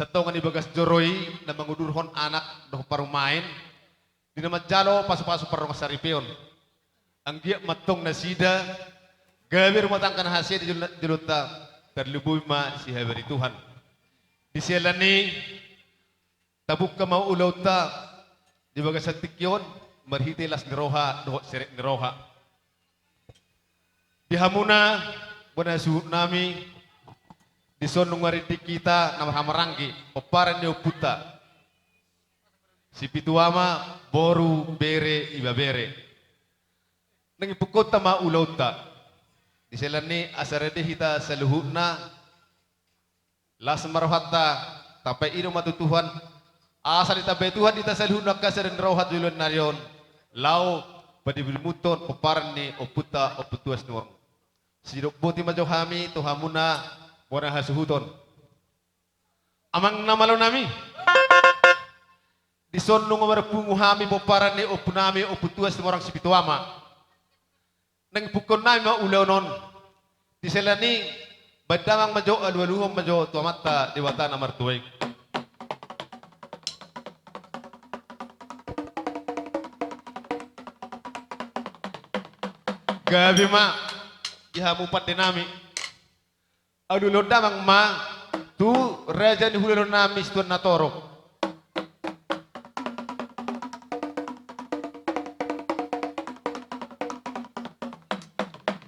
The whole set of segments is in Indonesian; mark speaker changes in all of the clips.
Speaker 1: Tatongan ni Bagas Joroy na mangudurhon anak do parumain. Di naman jalo paso-paso parong saripion. Ang giya matong na sida, gabi rumatang kan hasil di juluta terlubuy ma si habari Tuhan. Di sila ni tabuk ka maulaw ta di Bagas sa tikyon marhitilas ni Roha do sirek ni Roha. Di hamuna buwan suhut nami di sonong maritik kita na mahamaranggi oparan niyo puta si pituama boru bere iba bere nang ipukot ta maulaw ta di sila ni asarede hita sa luhut na las marahata tapay ino matutuhan asal itabe Tuhan ita sa luhut na kasarin rohat dulon na yon lao padibilimuton oparan ni oputa oputuas nuwang sidok buti majohami tuhamuna buwana hasuhuton. Amang namalo nami. Di sonno nga marpunguhami poparan ni opunami oputuas ni morang sipituama. Nang pukon nami maulaw non. Di sila ni badamang majo alwaluhom majo tuamata diwata na martuweg. Gabi ma, ihamupat din nami. Aduh damang ma tu raja ni hulero namis tuan natorok.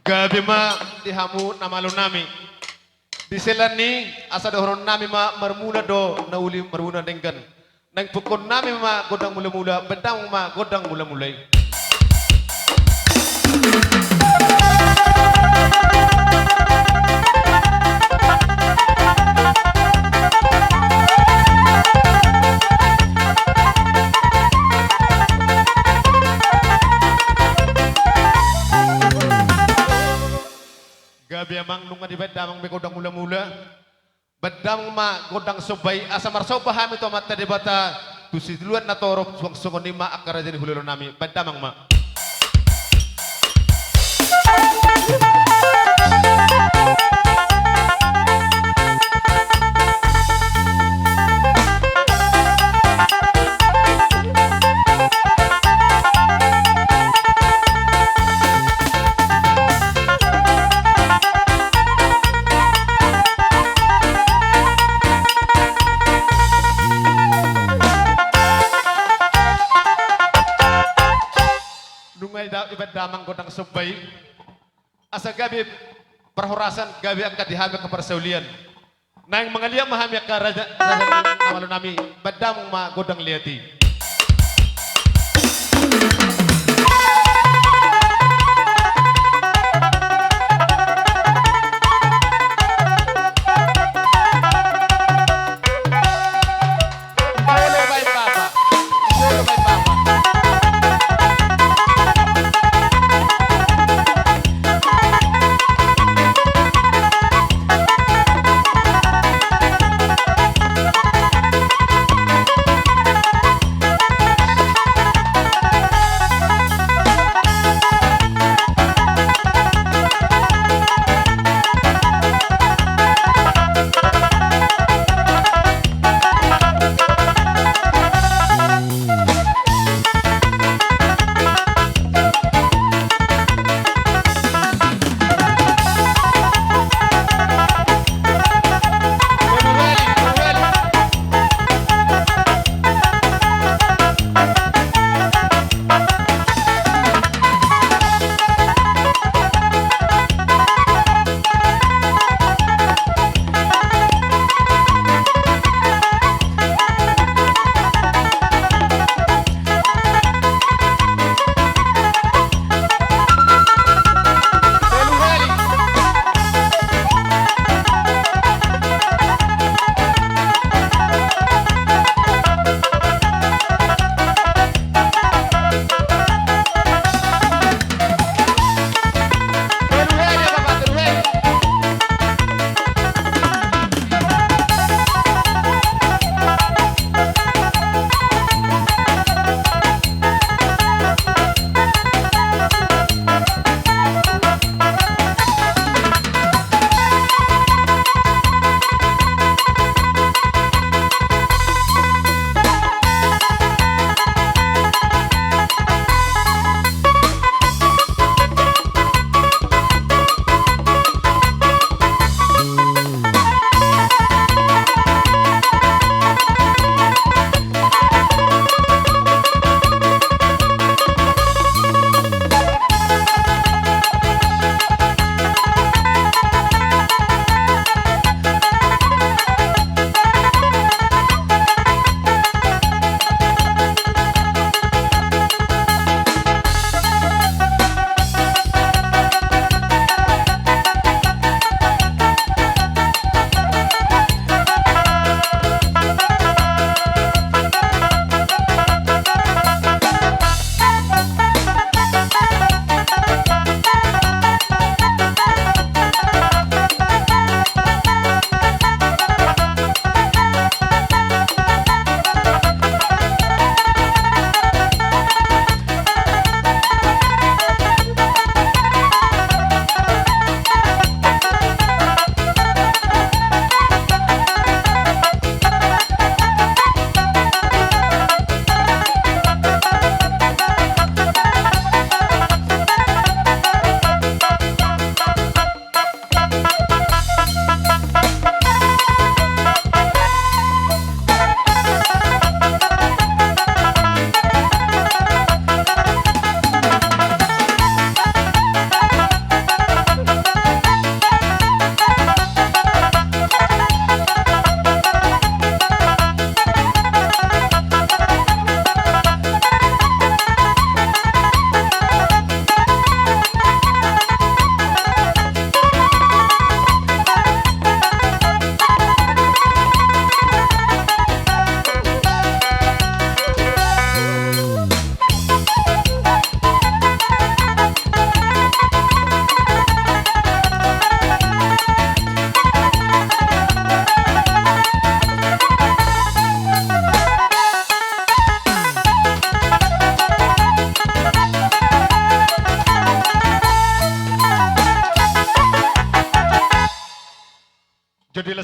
Speaker 1: Gabi ma dihamu namalo nami. Di selani asa dohron nami ma marmula do nauli marmula denggan. Nang pukon nami ma godang mula-mula bedang ma godang mula-mulai. Gabi amang nunga di bedamang be godang mula-mula bedang ma godang sobay asa marsoba hami to mata debata tu si duluan na torok suang songon ni ma akara jadi hulelo nami bedamang ma damang godang subay asa gabi perhorasan gabi angkat dihaga ke persaulian nang mengalia mahami ka raja namalo nami badamang ma godang liati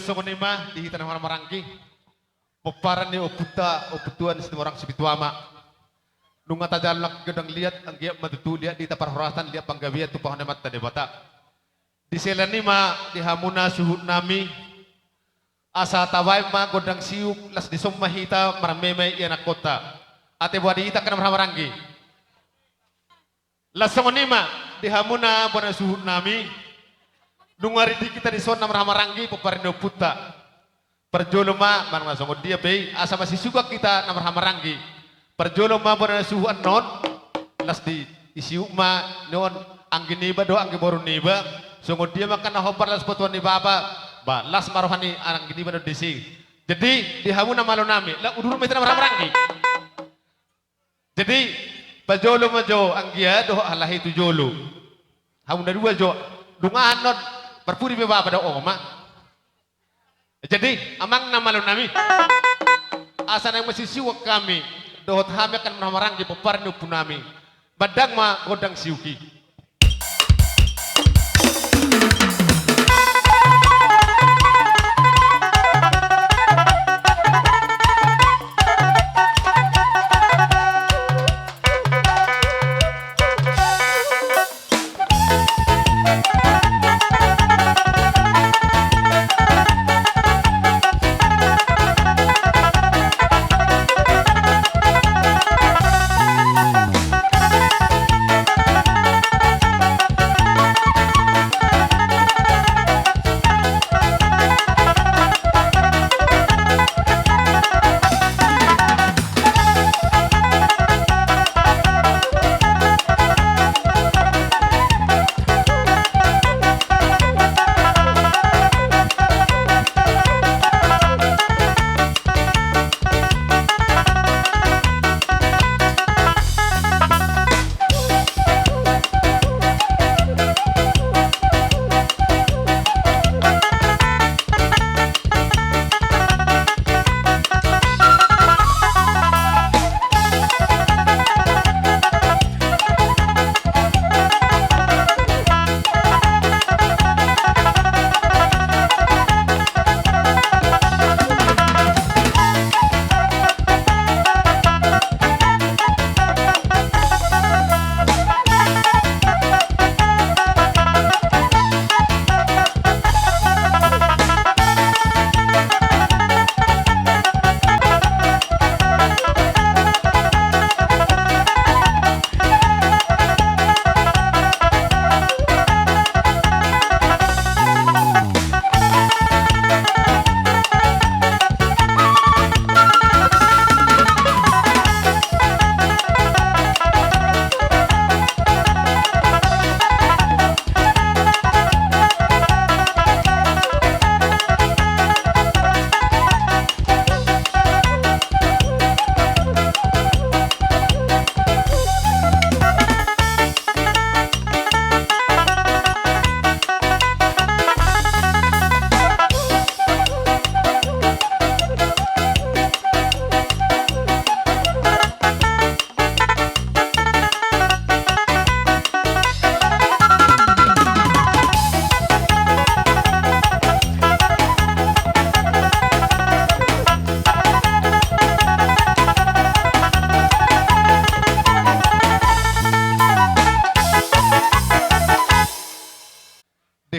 Speaker 1: songonima di hitan orang marangki. Peparan ni oputuan setiap orang sibituama. Nunga tajalak gedang lihat anggiat matutu lihat di tapar horatan lihat panggawiat tu pohon emat tadi bata. Di selanima di hamuna suhut nami asa tawai ma godang siuk las di somahita maramemai anak kota. Ate buat di hita kana marangki. Las songonima di hamuna bona suhut nami. Nungari di kita di sona marangki peparan ni oputa. Perjoloma man masongo dia be asa masih suka kita namar hamarangi perjoloma bona suhuan non las di isiuma non anggi niba do anggi boru niba songo dia makan hopar las potuan ni baba ba las marohani anggi niba do disi jadi di hamuna malonami la udur metra namar hamarangi jadi perjoloma jo anggia do alahi tu jolo hamuna dua jo dungan non perpuri be baba do oma. Jadi amang nama lo nami asal yang masih siwak kami dohot hami akan menamarang di peparan punami badang ma godang siuki.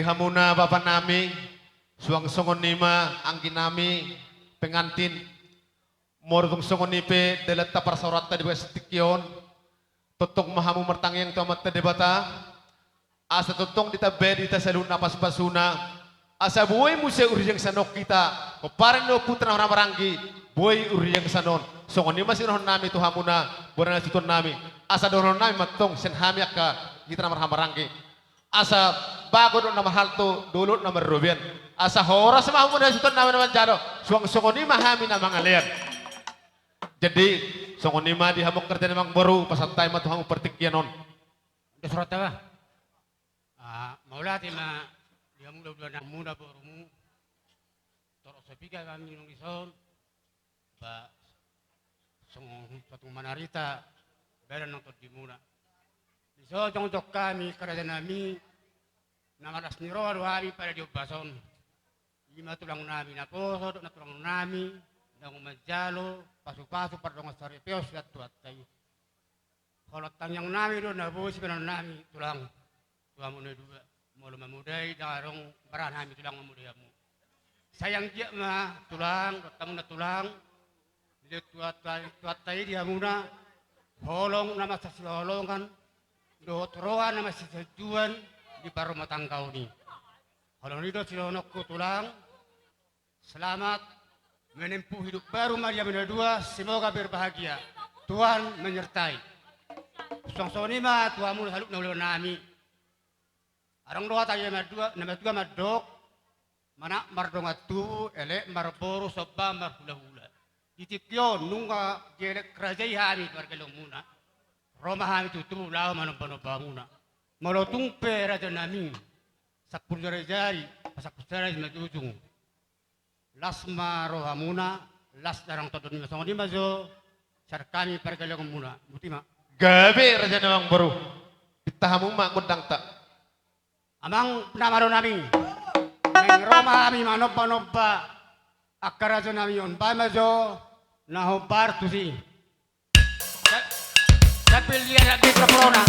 Speaker 1: Hamuna bapak nami suang songon nima angkin nami pengantin mordung songon nipe delet tapar sorata di stikion totok mahamu mertangyang tomat debata asa totong ditabe dita salun napas pasuna asa buai muse uriyang sanok kita keparin no putra orang maranggi buai uriyang sanon songon nima sinon nami tu hamuna borana situn nami asa donon nami matong sen hamiak ka kita namar hamaranggi asa bago do nama halto dulu nama Ruben asa hora sama aku dari situ nama jado suang songoni mahami nama ngalian jadi songoni mah dihamuk kerja memang baru pasantai mah tuh pertikian non
Speaker 2: surat apa maulati ma dia muda barumu terus sepika kami nung ison ba song satu manarita beda nonton di muna iso jong kami kerja nami namaras niro hari pada diobason Lima tulang nami na poso, na tulang nami, na umajalo, pasu-pasu, pardong asaripios, at tuatay. Kalau tanyang nami doon, nabusi pa ng nami, tulang. Tulang mo na dua, mo lumamuday, darong baran nami, tulang mamuday mo. Sayang dia mah, tulang, datang na tulang, lihat tuatay dia muna, holong nama sa siholongan, dotroan nama sa sajuan, di baru matangkau ni. Kalau itu silonok ku tulang, selamat menempuh hidup baru Maria Bunda dua, semoga berbahagia. Tuhan menyertai. Songsoni mah tuamu haluk naulun nami. Arang doa tanya nama dua madok, mana mardonga tu, elek marboru soba marhula-hula. Ditipyo nunga jelek kerajai hami bargelong muna. Roma hami tutu lau manoba muna. Malotung peraja nami. Sakpul jari, pasak pusara di majujung. Lasma rohamuna, las darang todon ni masong di mazo, syar kami pergalong muna. Mutima.
Speaker 1: Gabe raja nawang baru. Pitahamu mak kudang tak.
Speaker 2: Amang namaro nami. Neng Roma kami manoba akar raja nami on ba mazo, nahobar tusi. Sapil dia nak mikrofona.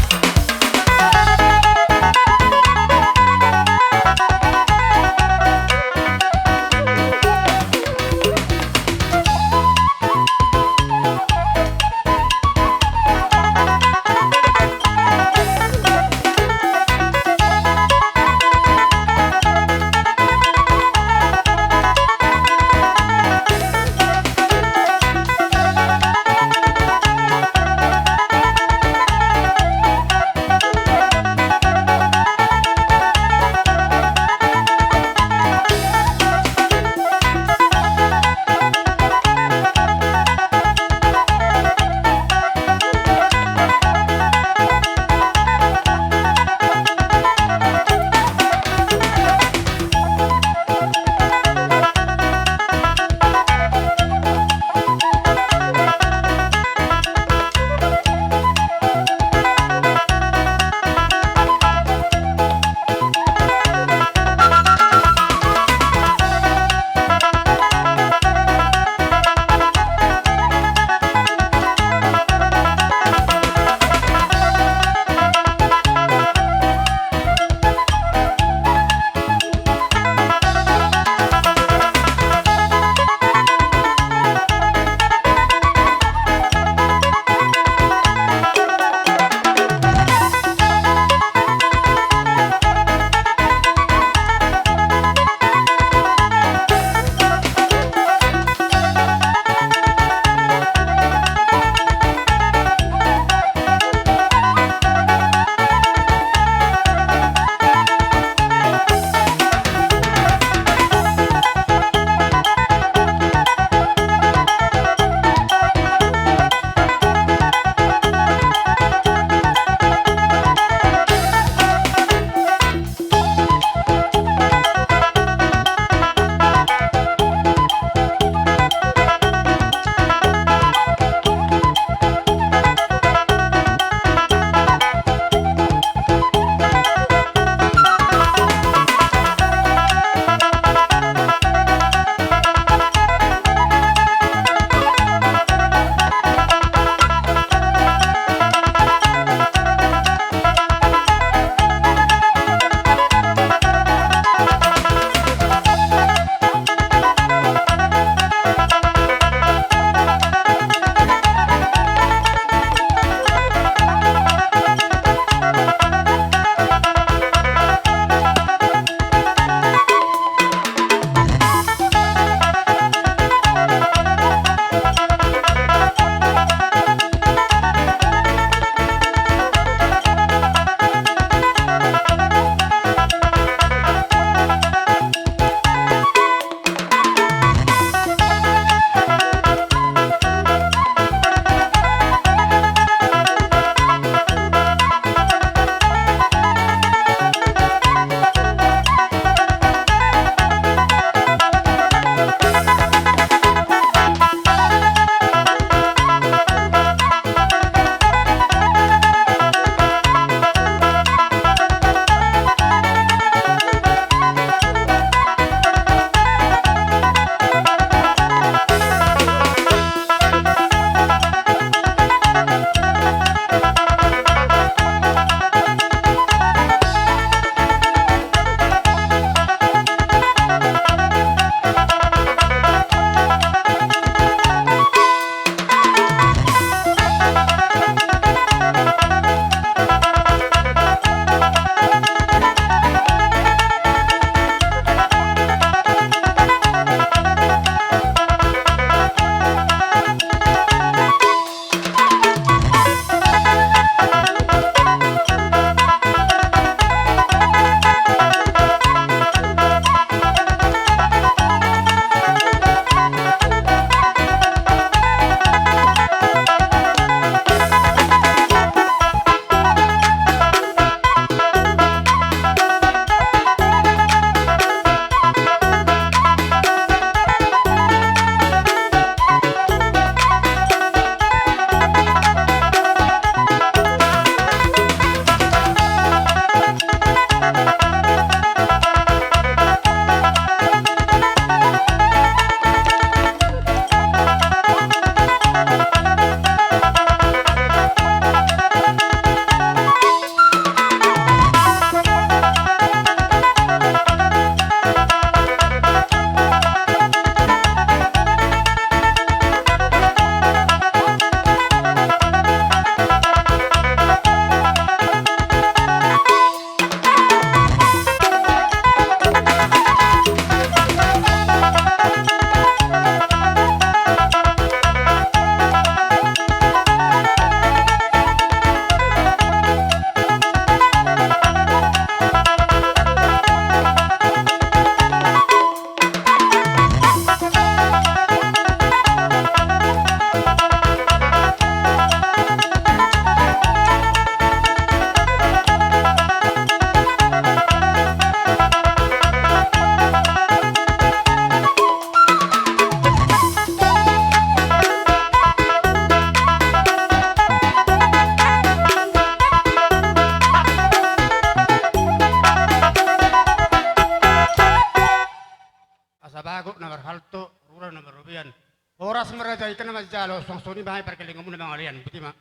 Speaker 2: jalo song-soni bahay perkelingan muna mga alian. Buti ma.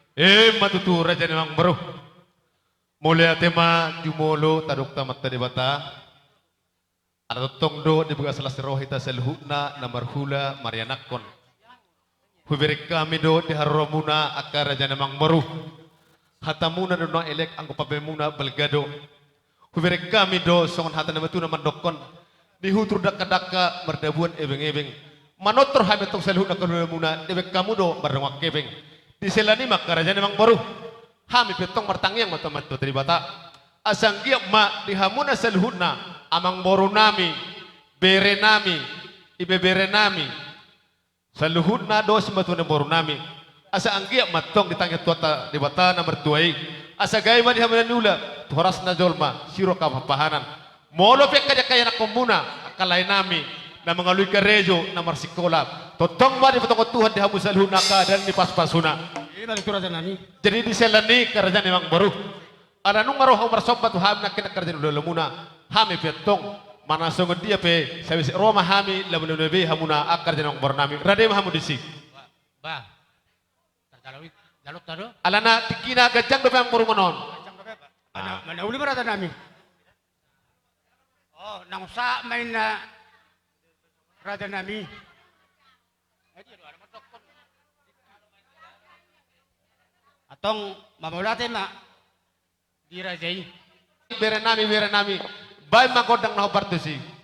Speaker 1: Matutu raja memang baru. Mulai tema jumolo taduk tamat tadi bata. Ada tongdo di buka salah serohita selhutna namar hula marianakon. Huberik kami do di haromuna akar raja memang baru. Hatamuna do no elek angko pabemuna belgado. Huberik kami do songon hata namatuna mandokon. Di hutur daka-daka merdabuan ebeng-ebeng. Manotor hame tong selhutna kaduna debek kamu do berdongak kebeng. Di selani maka raja memang baru. Hami petong martangyang mata-mata tadi bata. Asang giyak ma di hamuna selhutna amang boru nami, bere nami, ibe bere nami. Selhutna dos matuna boru nami. Asa anggiyak matong ditanya tuata di bata na mertuai. Asa gay ma di hamuna nula, tuharas na jolma, siro kapapahanan. Molo pek kaya na komuna, akalay nami, na mga luy karejo na marsikola. Totong ma di patong Tuhan di hamu selhutna ka dan di pas-pasuna.
Speaker 2: Balik raja nani.
Speaker 1: Jadi di selani kerajaan memang baru. Ada nung ngaroh umar sobat tu ham nak kena kerajaan udah lemuna. Hami petong mana songo dia pe sabis Roma hami lamun nabi hamuna akar jenong bernami. Rade hamu disi.
Speaker 2: Ba. Terkalawit jaluk tado.
Speaker 1: Alana tikina gajang do memang baru menon.
Speaker 2: Mana uli berada nami. Oh, nang sa main na raja nami. Atong mamulate ma dirajai.
Speaker 1: Bere nami. Bay magodang na hobartesi.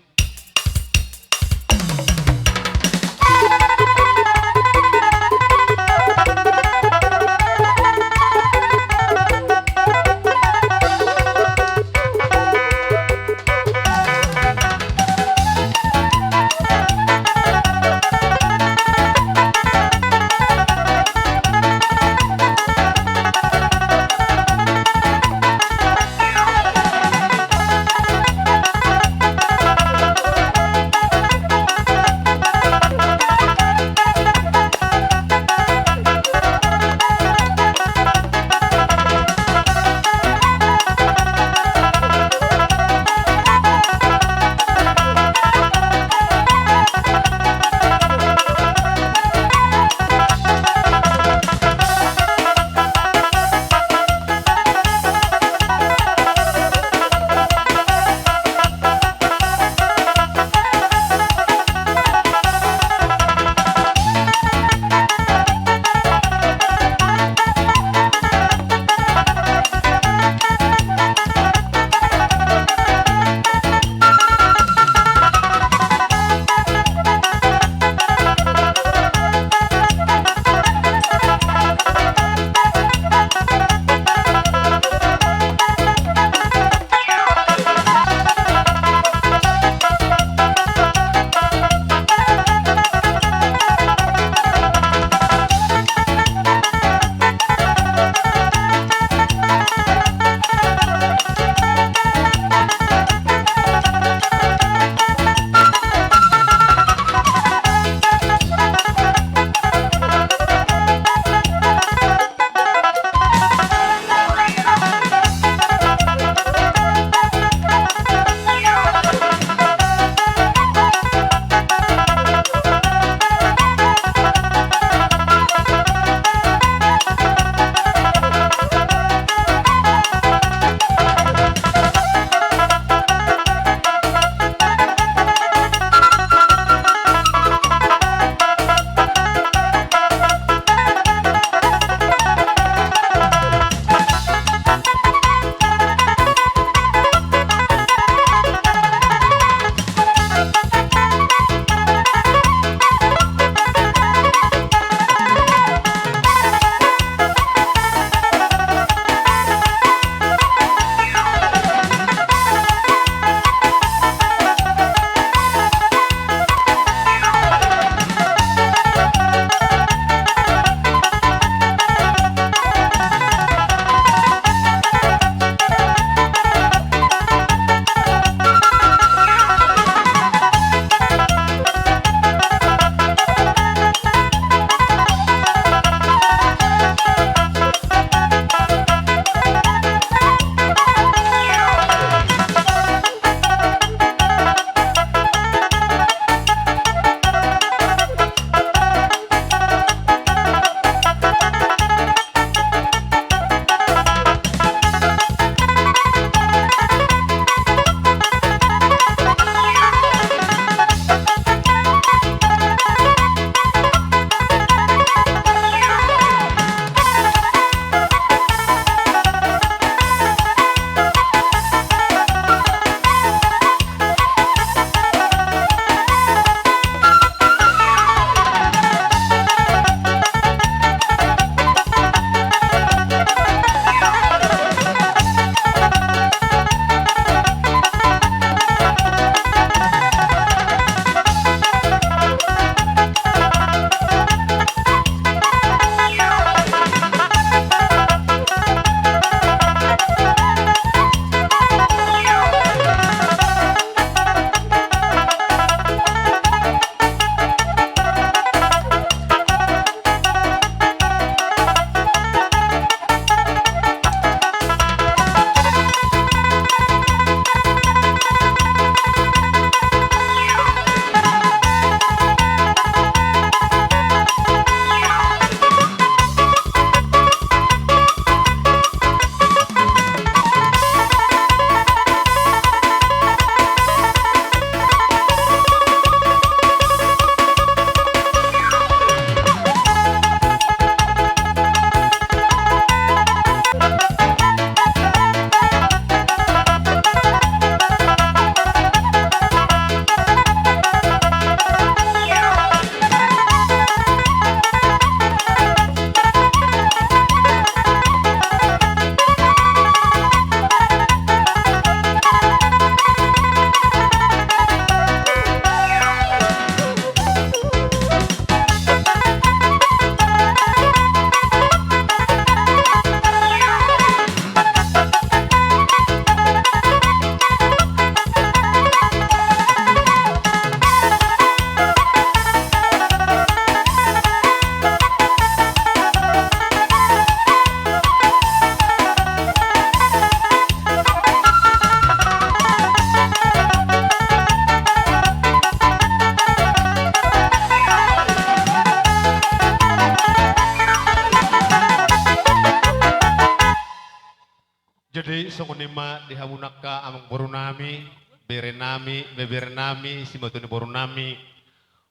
Speaker 1: Jadi songonima dihamunaka amang borunami, berenami, beberenami, simatuni borunami,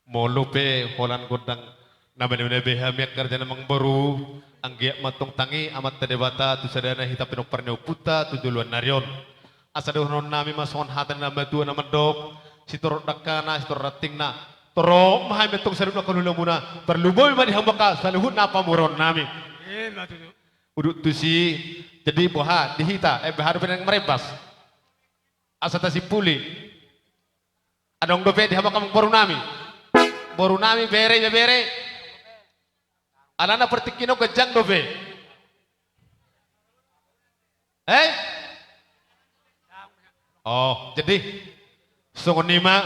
Speaker 1: molupe holan godang namanya beha miak kerja namang baru, anggiak matong tangi amat tadebata tu sadana hita pinok parneo puta tu duluan narion. Asadohnon nami mason hatan nama tua nama dok, sitorot dakana, sitorot ratingna, torok mahai metong saruna kanula muna, perluboy madi hambaka saluhut napa muron nami.
Speaker 2: Matutu.
Speaker 1: Udut tu si jadi boha dihita behar benang merebas asata si puli adong dope di hamakam boru nami bere anana pertikino kejang dope oh jadi songonima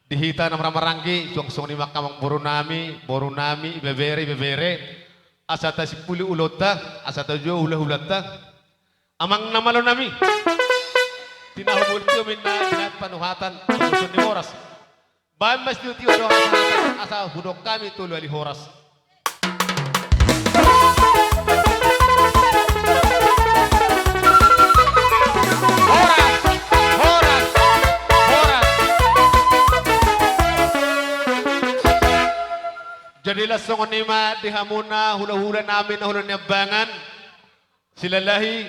Speaker 1: dihita nam ramaranggi songonima kamang boru nami bebere asata si puli ulota asata jo hula-hulata amang namalo nami tinahumul tiyo minna dinat panuhatan susun ni horas bahan mas tiyo tiyo dohatan asa hudok kami tulu ali horas jadilah songonima dihamuna hula-hula namin na hula niyabangan silalahi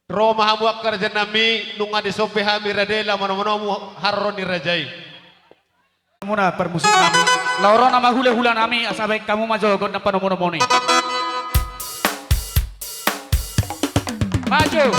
Speaker 1: Roma hamu akarja nami nunga di sope hami radela manomonomu harro ni rajai
Speaker 3: muna permusik nami lauro nama hula-hula nami asabay kamu majogon na panomonomoni maju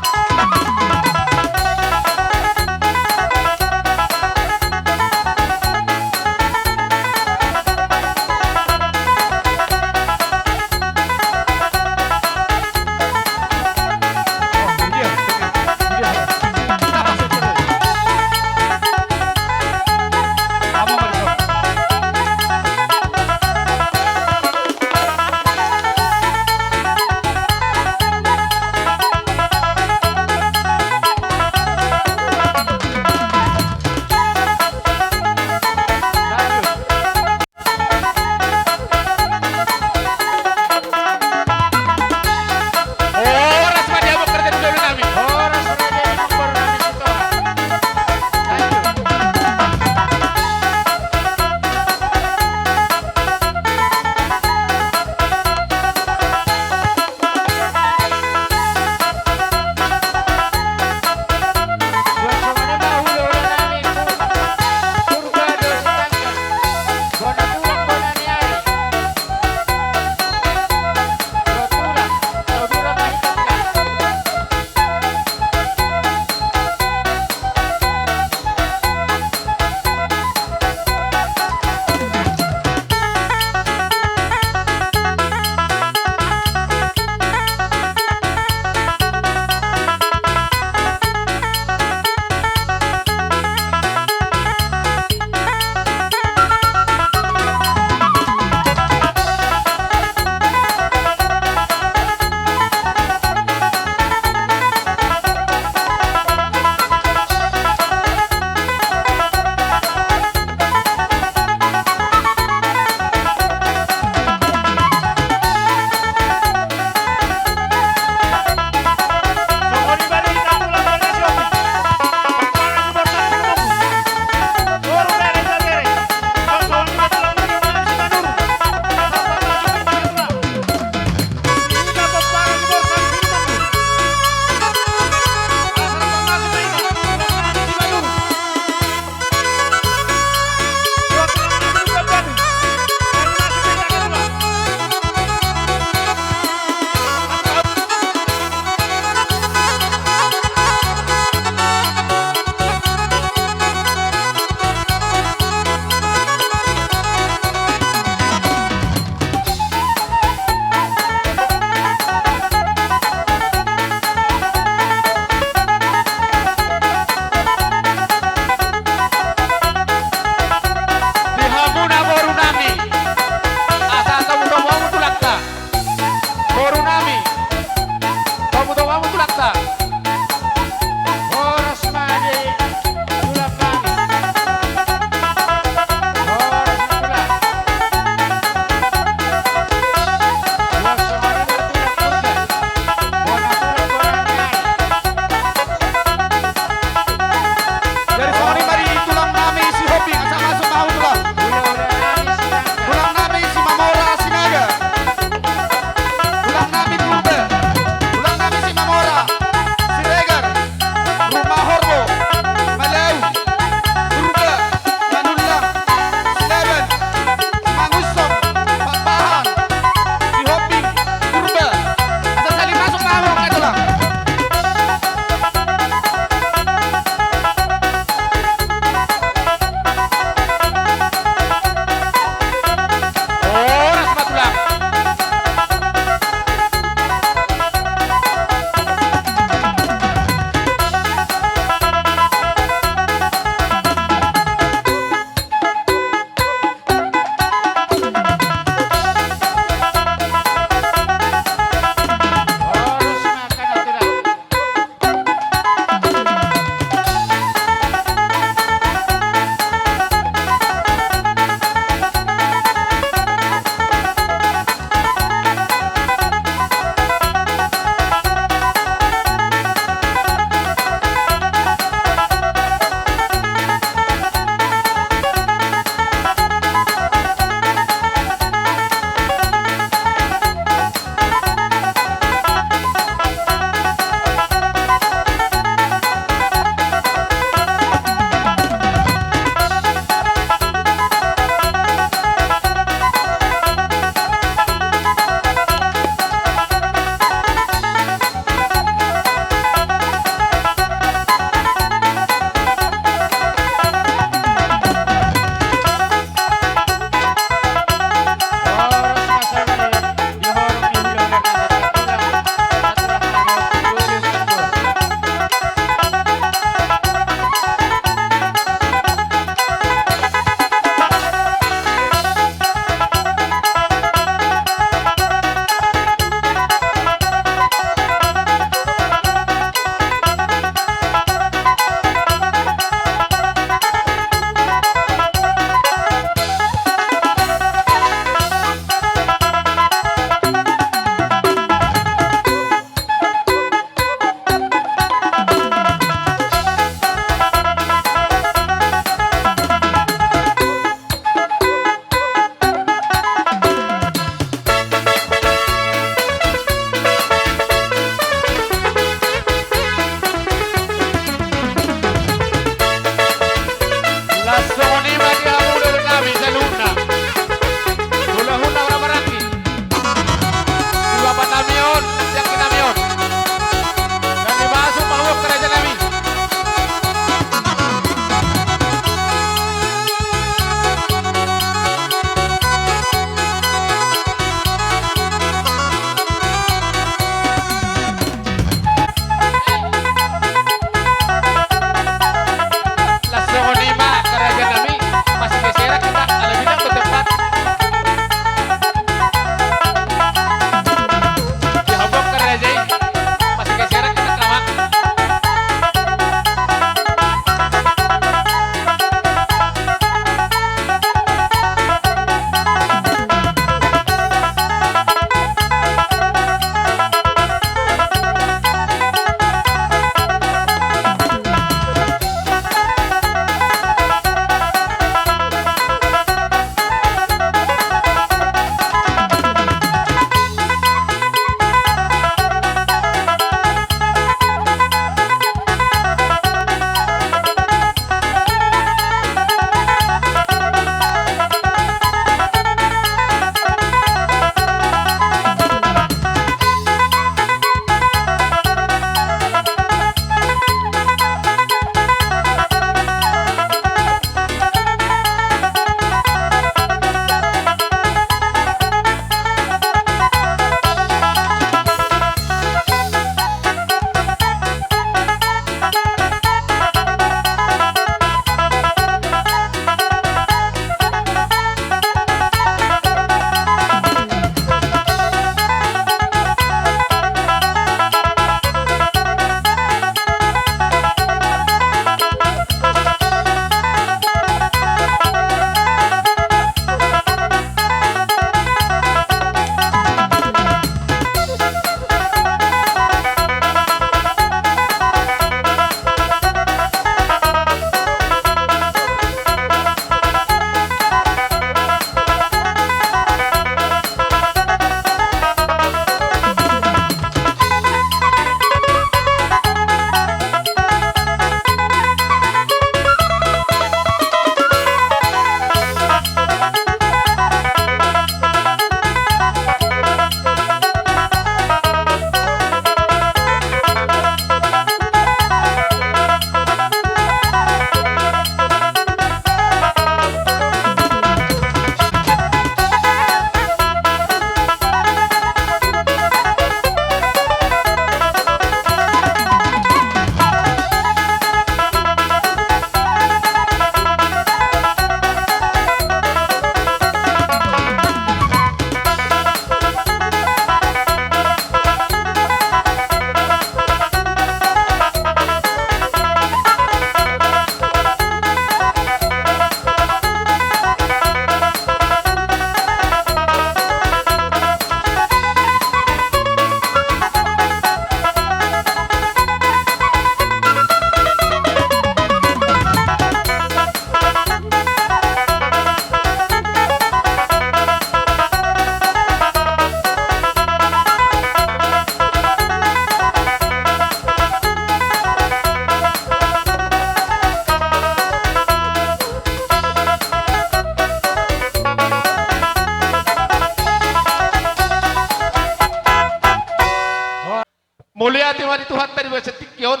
Speaker 1: hati mati Tuhan tadi baca tikyon.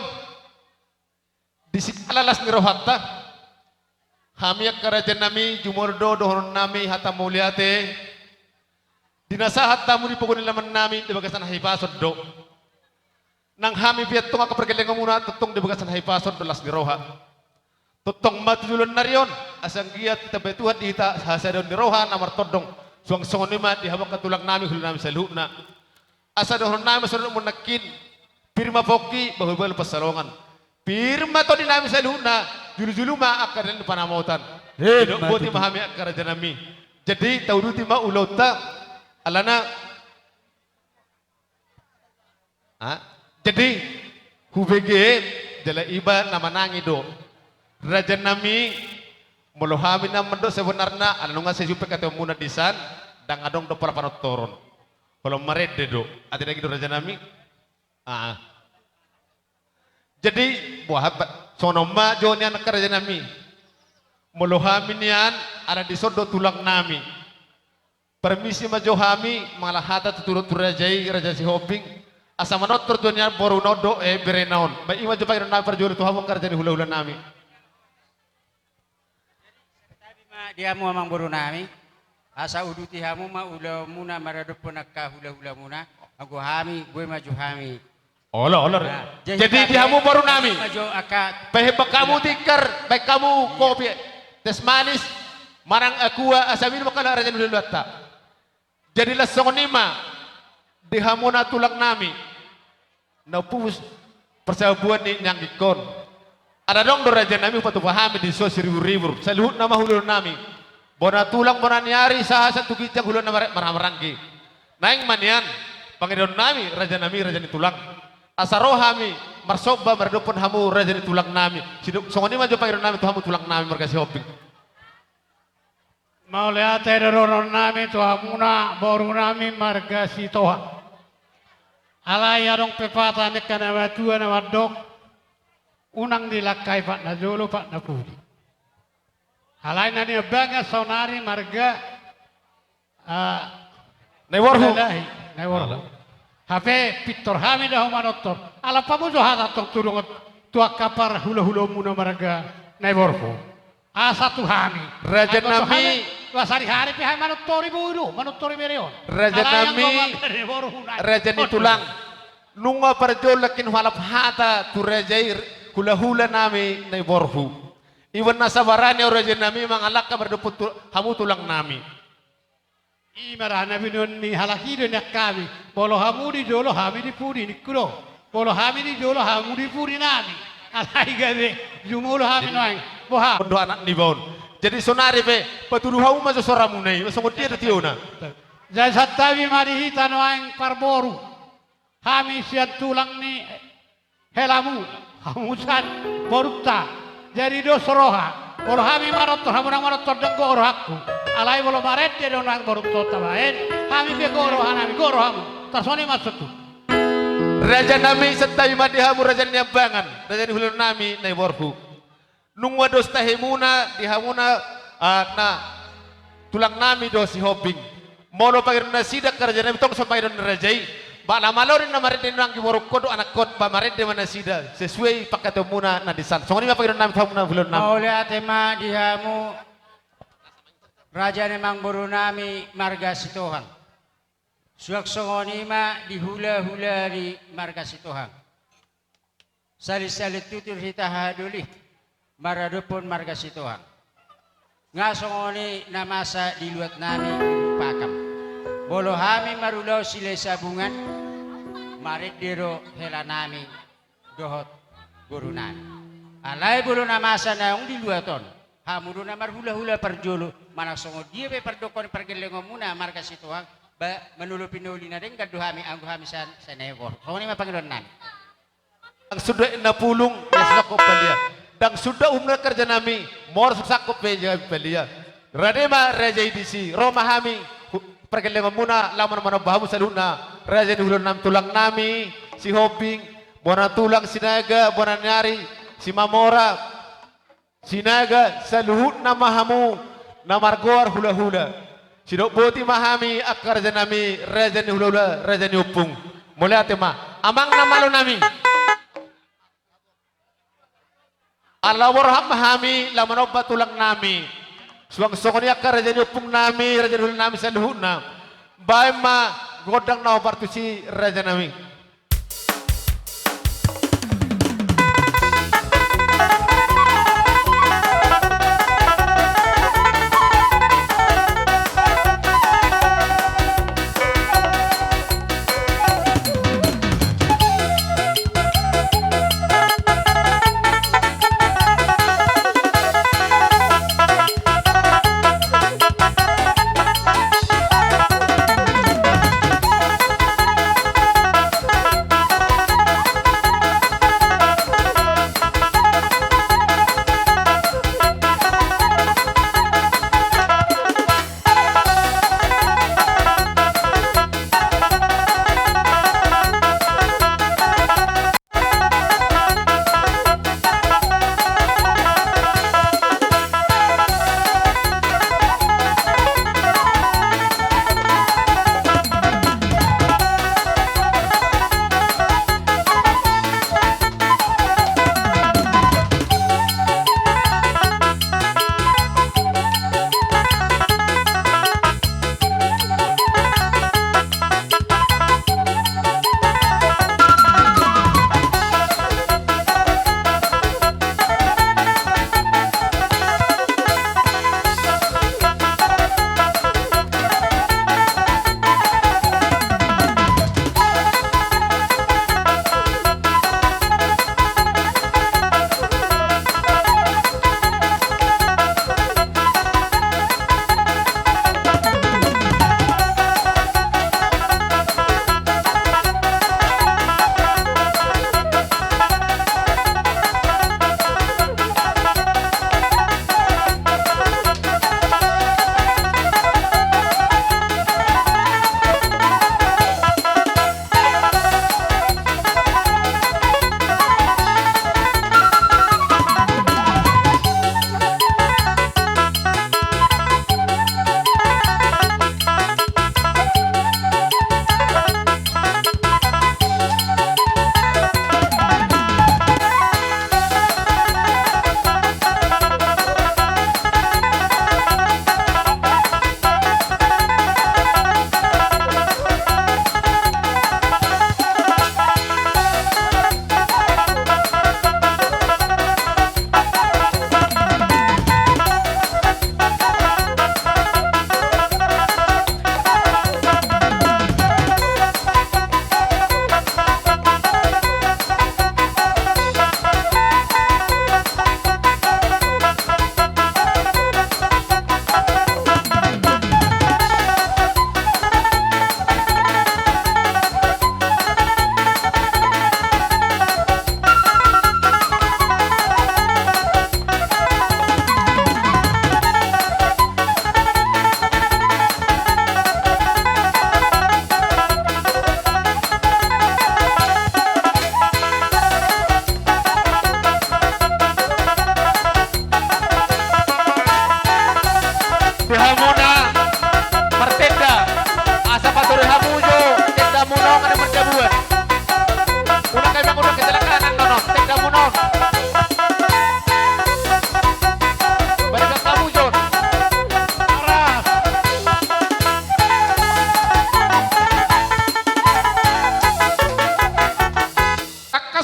Speaker 1: Di sikalalas ni rohatta. Kami kerajaan nami jumordo dohon nami hatta muliate. Dinasa hatta muli pokok laman nami di bagasan haipasod do. Nang kami piat tunga kepergelengan muna tutong di bagasan haipasod do las ni roha. Tutong matulun narion asang giat tabe Tuhan dihita hasadon ni roha namar todong. Suang songonima di habang katulang nami hulu nami saluna. Asa dohon nami sarun munakin pirma poki bahubal pasalongan. Pirma to di nami saluna julu-julu ma akadan panamautan. Tidak buat memahami kerajaan nami. Jadi tauduti ma ulauta alana. Jadi hubege jala iba nama nangi do. Raja nami melohami nama do sebenarnya alunga sejupe kata muna disan dan adong do para panotoron. Kalau merede do, ada lagi do raja nami. Jadi buah sonoma jonian kerja nami. Melohami nian ada di sodo tulang nami. Permisi majohami malah hata turut turajai raja si hoping. Asa manot tertunya boru nodo berenaon. Baik ima jopai na perjual tu hamu kerja di hula-hula nami.
Speaker 4: Dia mu amang boru nami. Asa uduti hamu ma ula muna maradupun akka hula-hula muna. Aku hami, gue maju hami.
Speaker 1: Olor. Jadi di hamu boru nami.
Speaker 4: Maju akka.
Speaker 1: Pehebak kamu tikar, baik kamu kopi tes manis, marang aqua asamin makala raja hula ta. Jadilah songonima di hamuna tulang nami. Napus persabuan ni nyang ikon. Ada dong do raja nami patu pahami di so ribu-ribu. Saluhut nama hulu nami. Bona tulang bona niari saha satu kijang hulu nama marang-marangki. Naing manian pangidon nami raja ni tulang. Asarohami marsoba mardupun hamu raja ni tulang nami. Siduk songoni maju pangidon nami tu hamu tulang nami markasi hoping.
Speaker 2: Mau lihat roron nami tu hamuna boru nami marga si toha. Alai adong pepatah nekan nama tua nama dok. Unang dilakai pak na jolo pak na pudi. Alai nani bangga sonari marga
Speaker 1: Neworhu.
Speaker 2: Neworhu. Hape pitor hami dah manotor. Ala pamujo hata tong turung tua kapar hula-hula muna marga neworhu. Asa tu hami.
Speaker 1: Raja nami
Speaker 2: wasari hari pihak manutori buru, manutori bereon.
Speaker 1: Raja nami raja ni tulang. Nunga parjol lakin halap hata tu rajai hula-hula nami neworhu. Iwan nasabarani raja nami mangalak ka berduput hamu tulang nami.
Speaker 2: Imara nabi ni halaki do nak kami. Bolo hamu di jolo hami di puri ni kulo. Bolo hami di jolo hamu di puri nami. Alai gade jumulo hami noang. Boha.
Speaker 1: Bondo anak ni baun. Jadi sonari pe patuduh hamu masuk soramu nei. Masuk dia tiona.
Speaker 2: Jadi satawi mari hita noang parboru. Hami sian tulang ni helamu. Hamusan boruta. Jadi do soroha. Bolo hami marotor hamu nang marotor denggo orohaku. Alai bolo maret dia nang boruto tabaen. Hami pe goro hanami goro hamu. Tarsoni masuk tu.
Speaker 1: Raja nami setawi madi hamu raja ni abangan. Raja ni hulun nami nei borhu. Nung wados tahimuna di hamuna na tulang nami do si hoping. Mono pagir na sidak kerja nami tong sampai don rajai. Ba na malorin na marit nang giborok kodo anak kot ba marit de mana sida sesuai pakato muna na disan. Songoni ma pagir nami hamuna hulun nami.
Speaker 4: Mau lihat tema di hamu. Raja nemang boru nami marga situhan. Suak songonima di hula-hula di marga situhan. Salit-salit tutur hita haduli. Maradupun marga situhan. Ngasongoni namasa diluat nami pakam. Bolo hami marulaw sila sabungan. Marit diro hela nami dohot guru nami. Alay bolo namasa na yung diluaton. Hamudo na marhula-hula parjolo. Manasongo dia pe pardokon pergelengo muna marga situhan. Ba manulupinuli na rin kaduhami ang hami sa nevor. So ni mapangilon nami.
Speaker 1: Ang sudah napulong yasako palia. Dan sudah umna kerja nami mor sakop peja pelia. Radema raja idisi Roma hami pergelengan muna laman mana bahamu saluna raja di hulun nam tulang nami si hoping bona tulang sinaga bona nyari si mamora sinaga saluhut nama hamu namargoar hula-hula sidok boti mahami akar janami raja ni hula-hula raja ni upung mulai tema Amang namalo nami. Allah warham hami laman obat tulang nami. Suang sokonya ka raja upung nami, raja dulu nami saluhuna. Bae ma godang na obat tu si raja nami.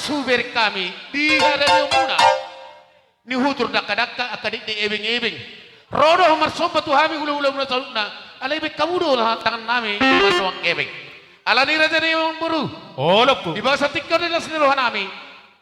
Speaker 1: subir kami di hari muna ni hutur dakka akadik di ebing rodo marsoba tu hami ulu muna saluna alai be kamudo lah tangan nami masuk ebing ala ni raja ni buru
Speaker 3: Olok
Speaker 1: di bawah satikar ni nasnirohan nami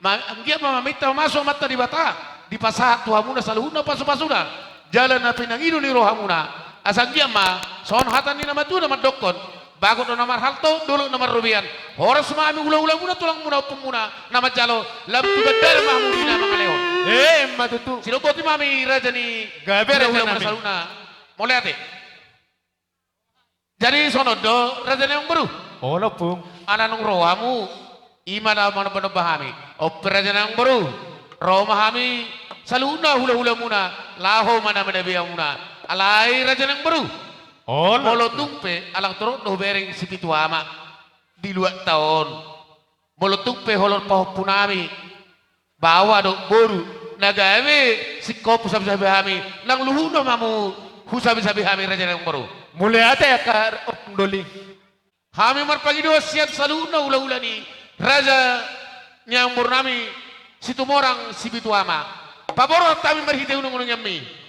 Speaker 1: anggia mamamita masuk mata di bata di pasah tu hamuna saluna pasuna jalan api nangidu ni rohamuna asanggia ma son hatan ni nama tu nama dokon bagot nomor halto dulu nomor rubian horas mami ula muna tulang muna pemuna nama jalo lam tuga dari mahmudina mangaleon matutu silokoti mami raja ni
Speaker 3: Gabere
Speaker 1: ula
Speaker 3: nami.
Speaker 1: saluna mulai ate jadi sonodo raja ni yang baru
Speaker 3: Olok pung
Speaker 1: ananung rohamu imana mana mana bahami opera yang baru roh mahami saluna hula muna laho mana mana biang muna alai raja yang baru
Speaker 3: Olok
Speaker 1: Molo tumpe alang turut no bereng si pituama di 2 tahun.
Speaker 5: molutuk pe holor paho punami bawa dok boru nagawe sikop sabi-sabi hami nang luhuno mamu husabi-sabi hami raja nang boru
Speaker 3: Mulai ate ka doli.
Speaker 5: hami marpagi do sian saluna ula-ula ni raja nyang nami situ morang sibituama paboro tami marhite unung nyammi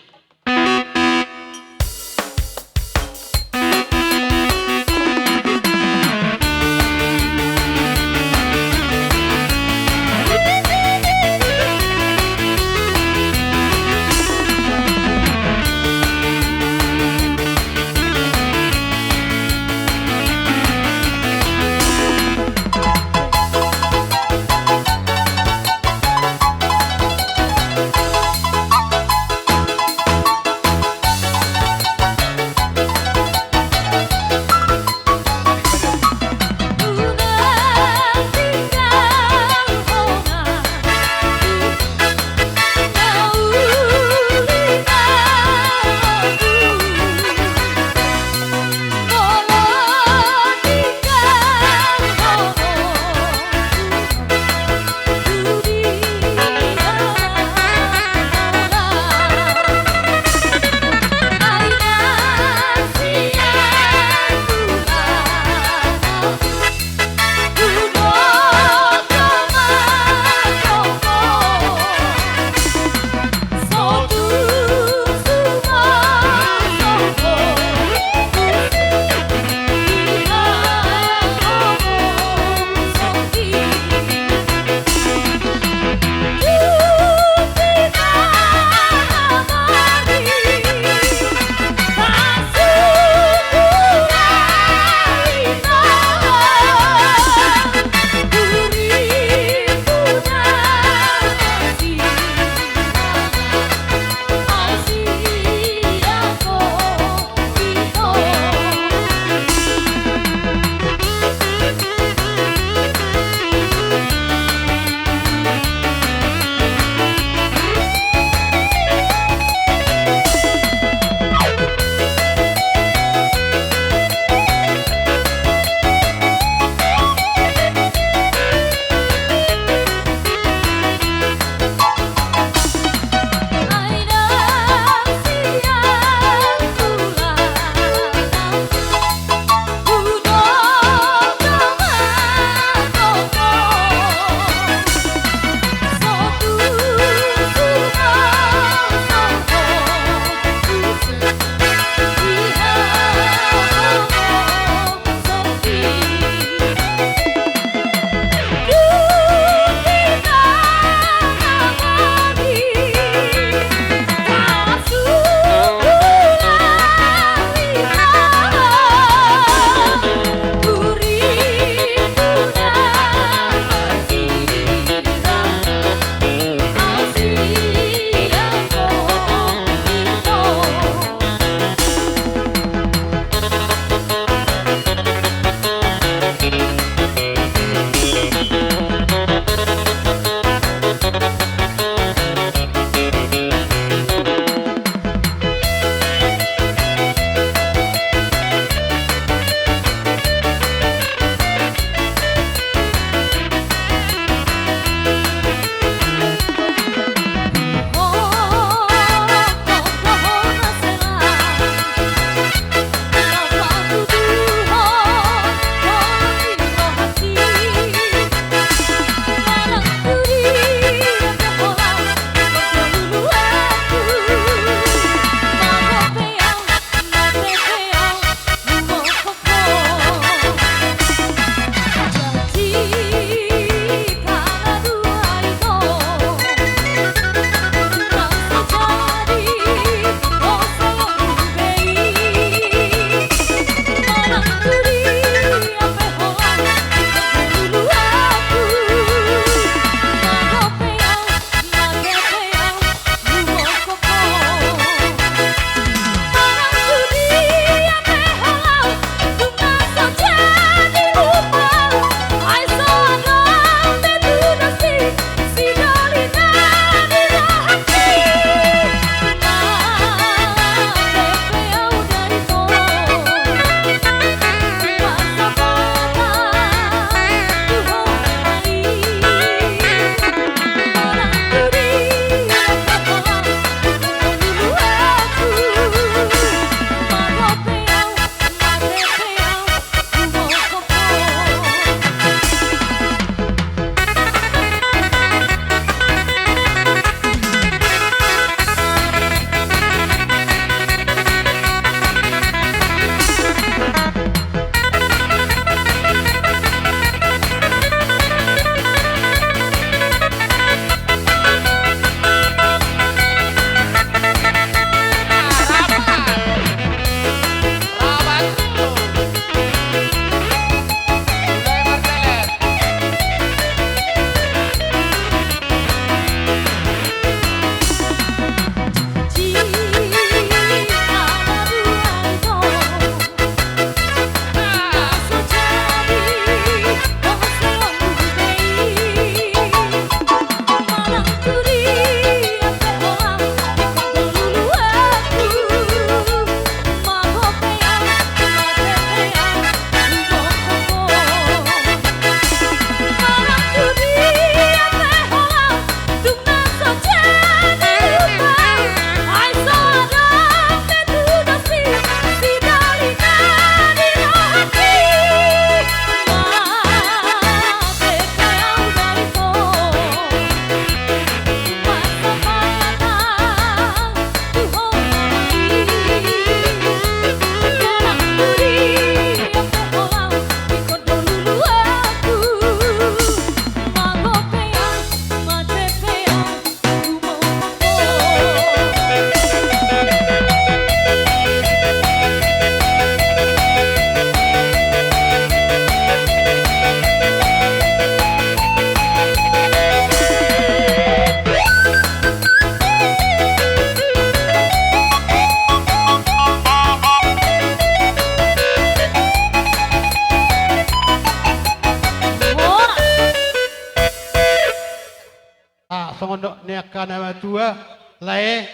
Speaker 2: kana tua lae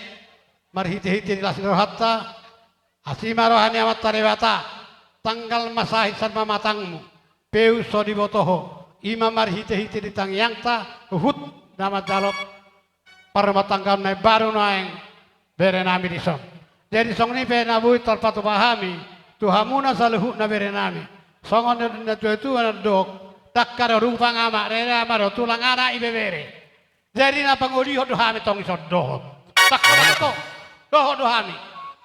Speaker 2: marhiti-hiti lasiro hatta asima rohani amat tarewata tanggal masahi sarma matangmu peu sodi botoho ima marhiti-hiti di tangyangta hut nama jalop parmatangkan na baru naeng bere nami di song jadi song ni pe nabui terpatu pahami tuhamuna saluhu na bere nami songon na tu na dok takkar rupa ngama rere amaro tulang ana ibe bere jadi na panguli ho dohami tong iso dohot takkar to dohami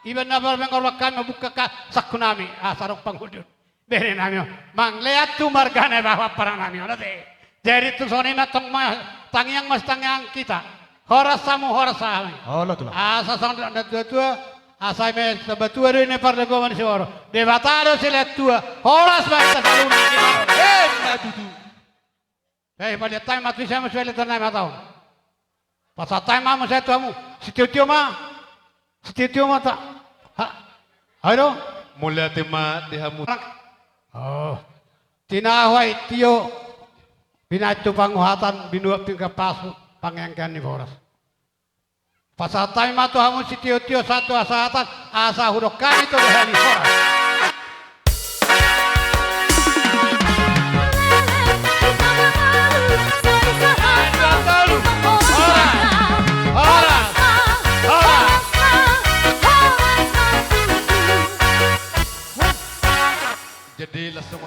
Speaker 2: ibe na bar mengorwakan mabuka ka sakunami asarok pangudi bere nami mang leat tu margane bahwa parang nami onate jadi tu soni na tong tangyang mas tangyang kita horas samu horas sami
Speaker 3: Allah tuh.
Speaker 2: asa sang na tua asai me sebetua ini parle go man soro devataro sile tua horas ba ta saluna
Speaker 5: Matutu.
Speaker 2: pada time matu sama suele tanai matau pasa time ma saya tuamu sitio ma ta ha halo
Speaker 1: Mulia tema dehamu.
Speaker 2: oh tinahwai tio binatu panguhatan binuap tingka pasu pangengkan ni horas Pasatay matu hamu si tio satu asatan asa hurokan itu dehani horas.
Speaker 1: Jadi langsung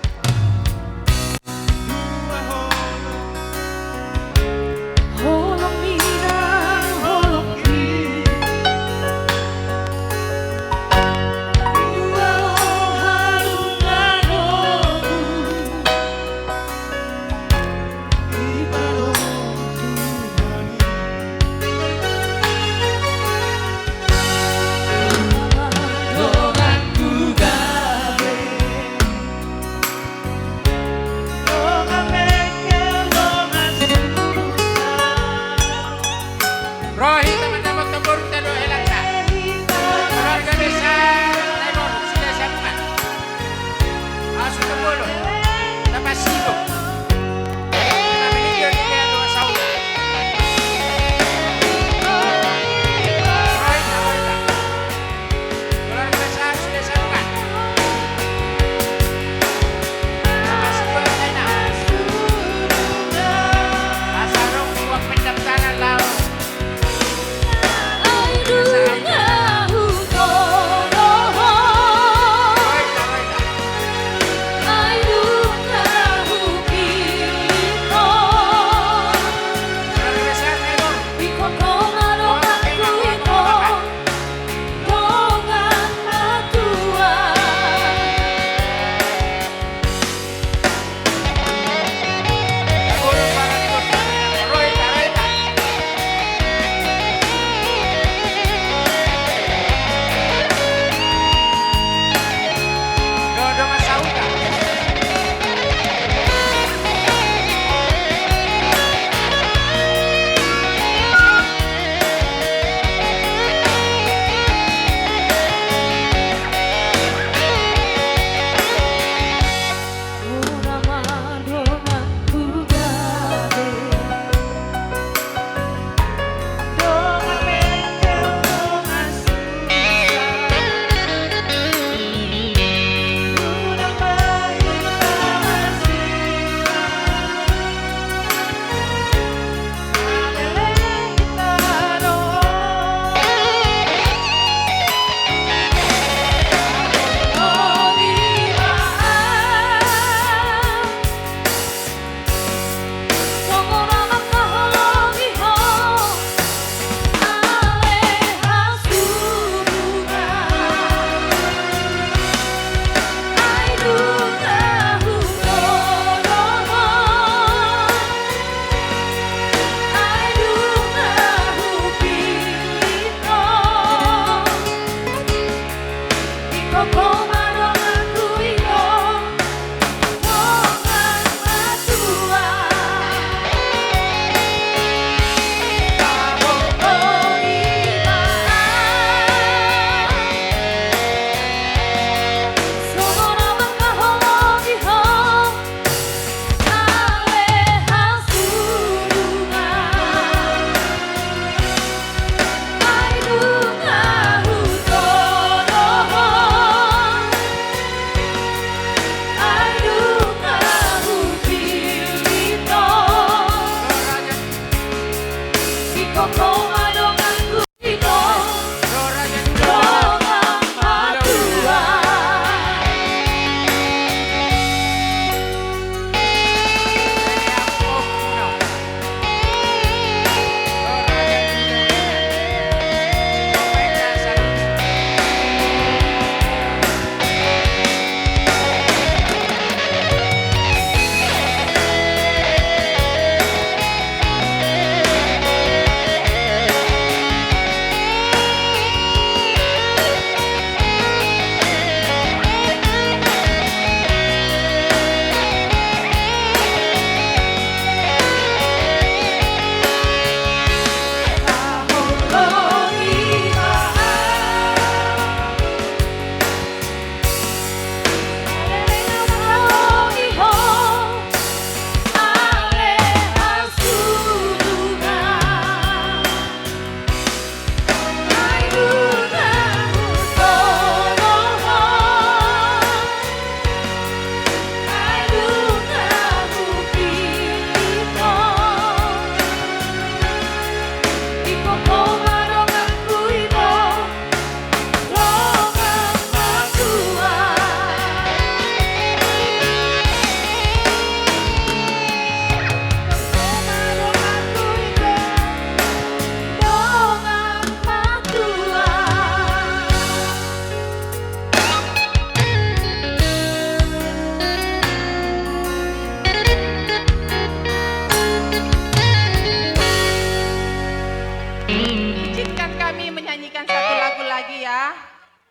Speaker 6: nyanyikan satu lagu lagi ya.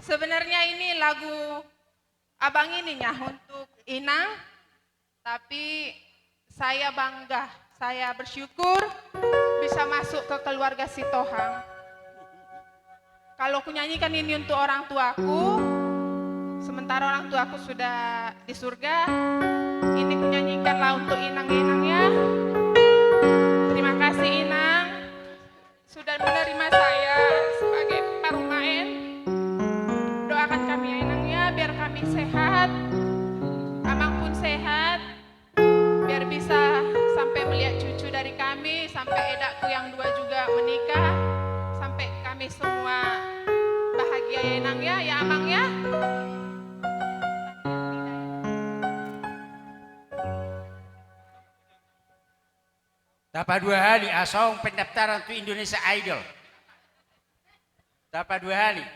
Speaker 6: Sebenarnya ini lagu abang ininya untuk Inang, tapi saya bangga, saya bersyukur bisa masuk ke keluarga Sitohang. Kalau aku nyanyikan ini untuk orang tuaku, sementara orang tuaku sudah di surga, ini ku nyanyikanlah untuk Inang-inang ya. Terima kasih Inang sudah menerima saya sebagai parumaen. Doakan kami ya Inang ya, biar kami sehat, Amang pun sehat, biar bisa sampai melihat cucu dari kami, sampai edakku yang 2 juga menikah, sampai kami semua bahagia ya Inang ya, ya Amang ya.
Speaker 4: Dapat 2 hari asong pendaftaran untuk Indonesia Idol. Dapat 2 hari.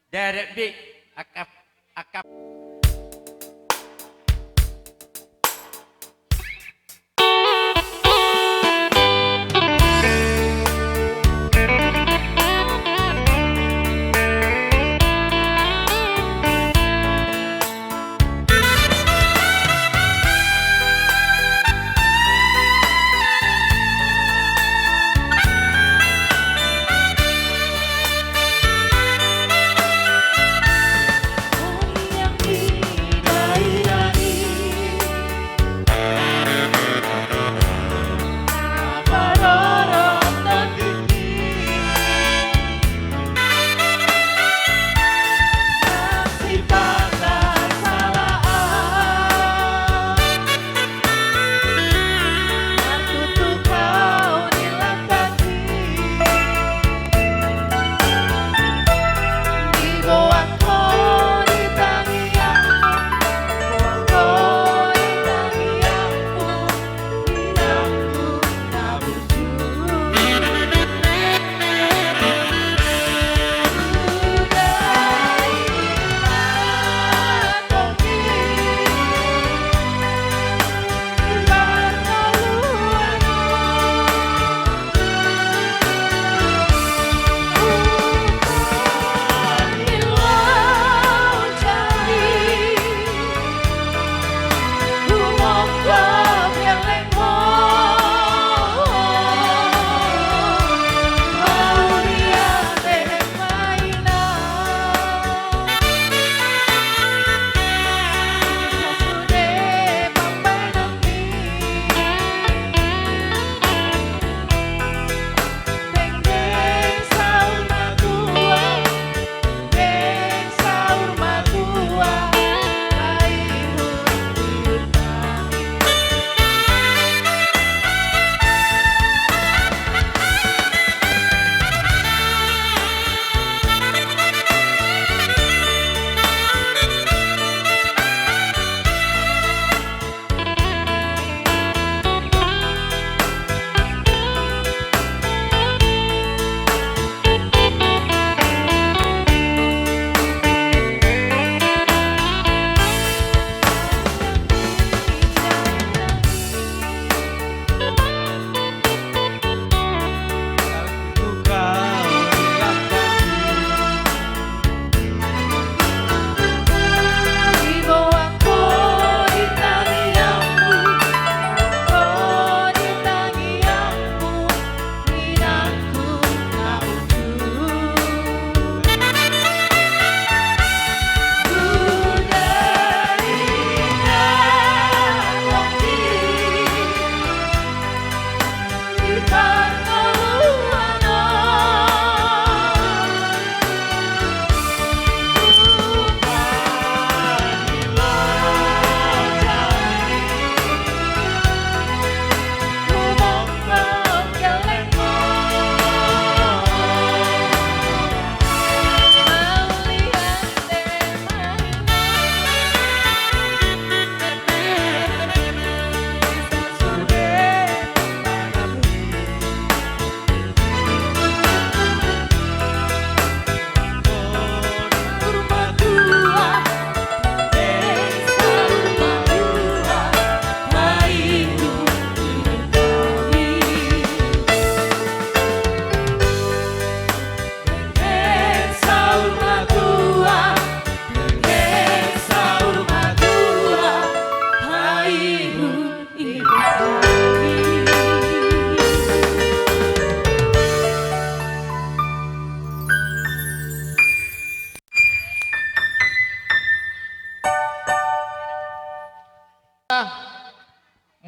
Speaker 4: Derek B akap
Speaker 7: Hari yang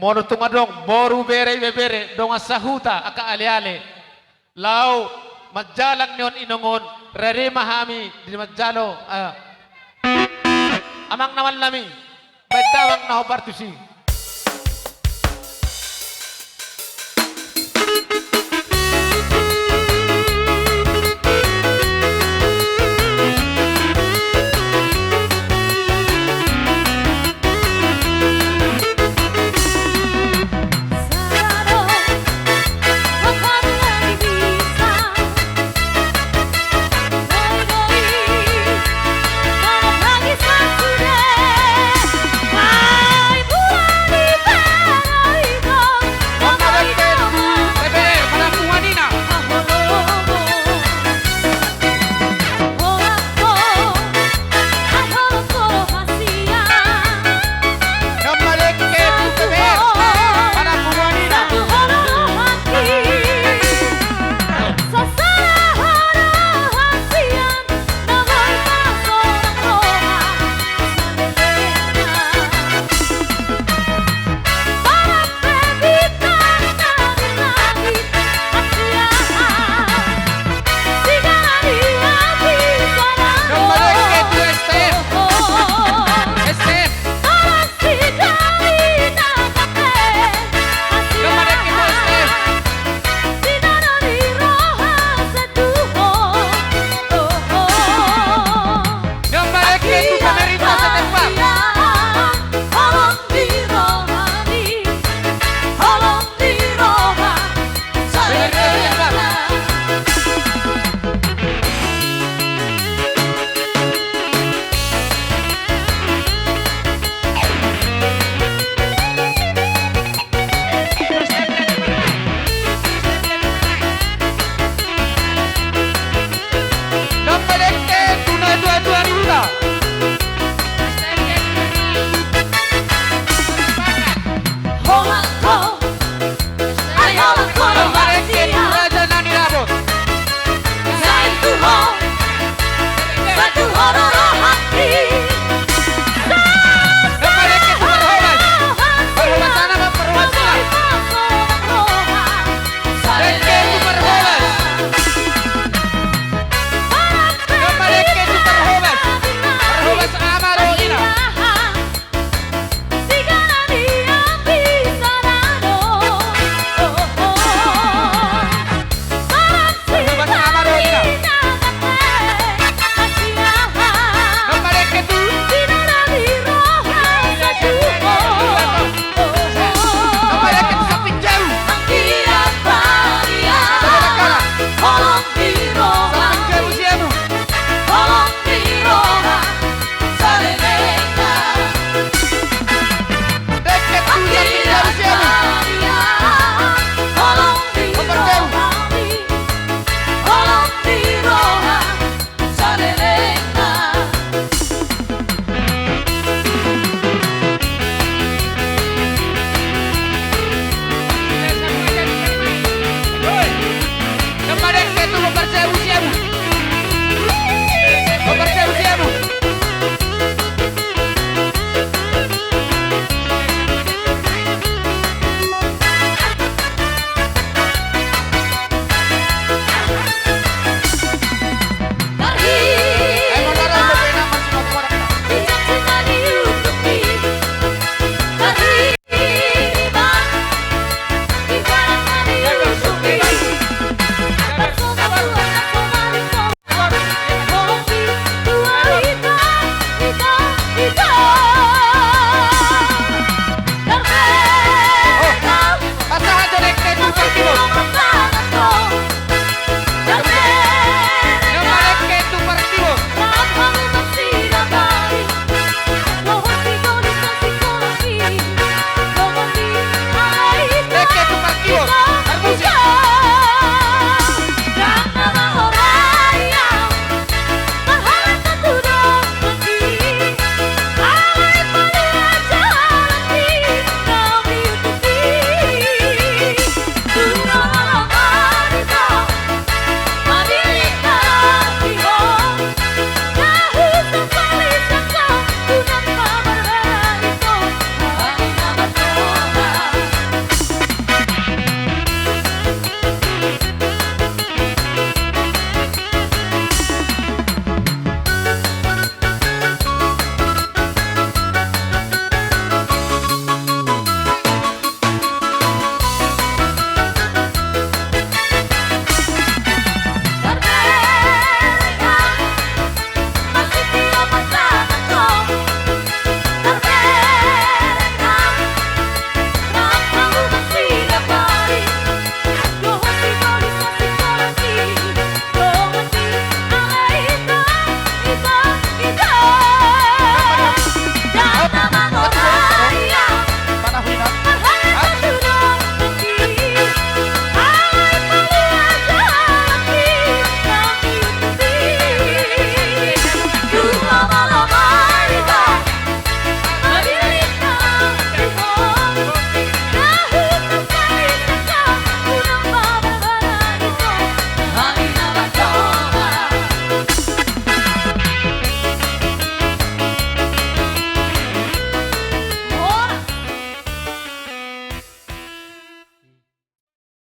Speaker 5: mono tungadong boru bere bebere donga sahuta aka ale-ale. Lau majalang nyon inongon rere mahami di majalo amang naman nami. Bedawang naho partusi.